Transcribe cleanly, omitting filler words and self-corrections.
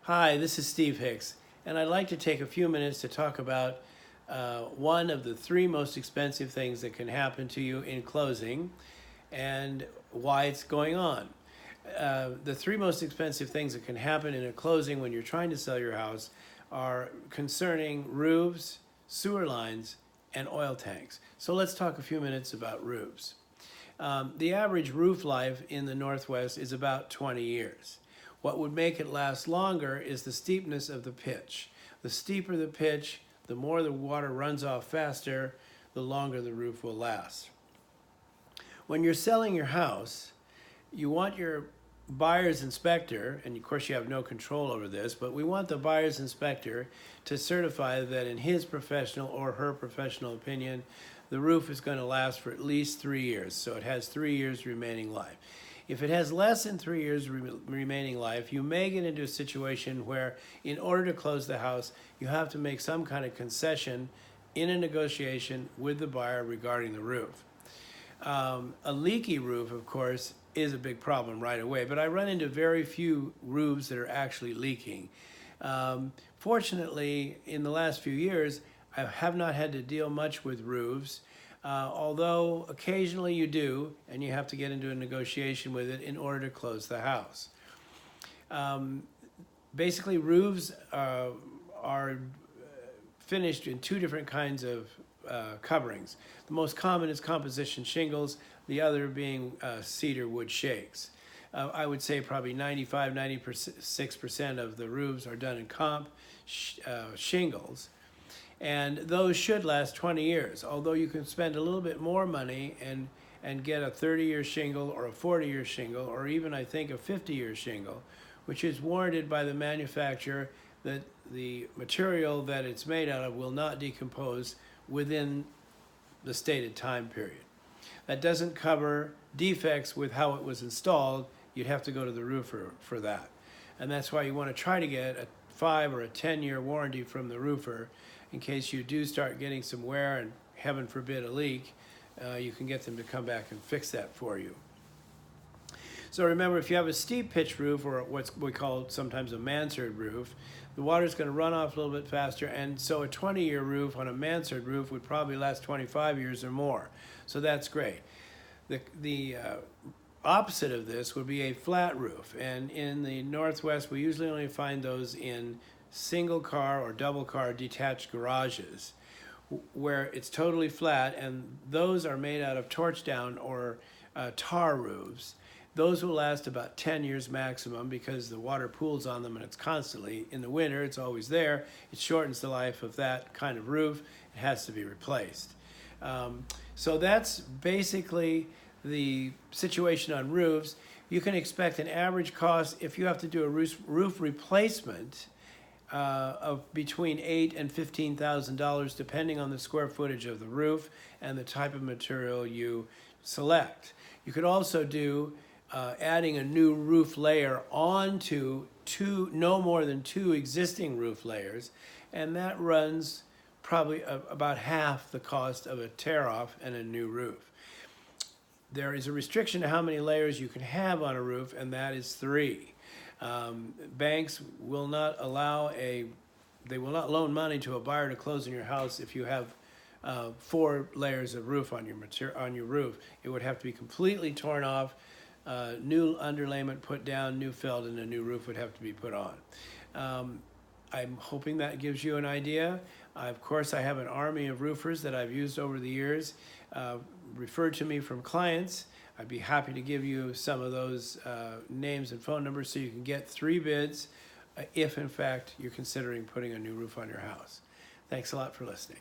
Hi, this is Steve Hicks, and I'd like to take a few minutes to talk about one of the three most expensive things that can happen to you in closing and why it's going on. The three most expensive things that can happen in a closing when you're trying to sell your house are concerning roofs, sewer lines, and oil tanks. So let's talk a few minutes about roofs. The average roof life in the Northwest is about 20 years. What would make it last longer is the steepness of the pitch. The steeper the pitch, the more the water runs off faster, the longer the roof will last. When you're selling your house, you want your buyer's inspector, and of course you have no control over this, but we want the buyer's inspector to certify that in his professional or her professional opinion, the roof is going to last for at least 3 years. So it has 3 years remaining life. If it has less than 3 years remaining life, you may get into a situation where in order to close the house, you have to make some kind of concession in a negotiation with the buyer regarding the roof. A leaky roof, of course, is a big problem right away, but I run into very few roofs that are actually leaking. Fortunately, in the last few years, I have not had to deal much with roofs. Although occasionally you do, and you have to get into a negotiation with it in order to close the house. Basically, roofs are finished in two different kinds of coverings. The most common is composition shingles, the other being cedar wood shakes. I would say probably 96% of the roofs are done in shingles. And those should last 20 years, although you can spend a little bit more money and get a 30-year shingle or a 40-year shingle or even, I think, a 50-year shingle, which is warranted by the manufacturer that the material that it's made out of will not decompose within the stated time period. That doesn't cover defects with how it was installed. You'd have to go to the roofer for that. And that's why you want to try to get a 5 or a 10-year warranty from the roofer in case you do start getting some wear and, heaven forbid, a leak. You can get them to come back and fix that for you. So remember, if you have a steep pitch roof, or what we call sometimes a mansard roof, the water is going to run off a little bit faster, and so a 20-year roof on a mansard roof would probably last 25 years or more. So that's great. The opposite of this would be a flat roof, and in the Northwest we usually only find those in single car or double car detached garages where it's totally flat, and those are made out of torch down or tar roofs. Those will last about 10 years maximum because the water pools on them and it's constantly, in the winter it's always there. It shortens the life of that kind of roof. It has to be replaced. So that's basically the situation on roofs. You can expect an average cost if you have to do a roof replacement of between $8,000 and $15,000 depending on the square footage of the roof and the type of material you select. You could also do adding a new roof layer onto no more than 2 existing roof layers, and that runs probably about half the cost of a tear-off and a new roof. There is a restriction to how many layers you can have on a roof, and that is 3. Banks will not loan money to a buyer to close on your house if you have 4 layers of roof on your roof. It would have to be completely torn off, new underlayment put down, new felt, and a new roof would have to be put on. I'm hoping that gives you an idea. Of course, I have an army of roofers that I've used over the years, referred to me from clients. I'd be happy to give you some of those names and phone numbers so you can get 3 bids if, in fact, you're considering putting a new roof on your house. Thanks a lot for listening.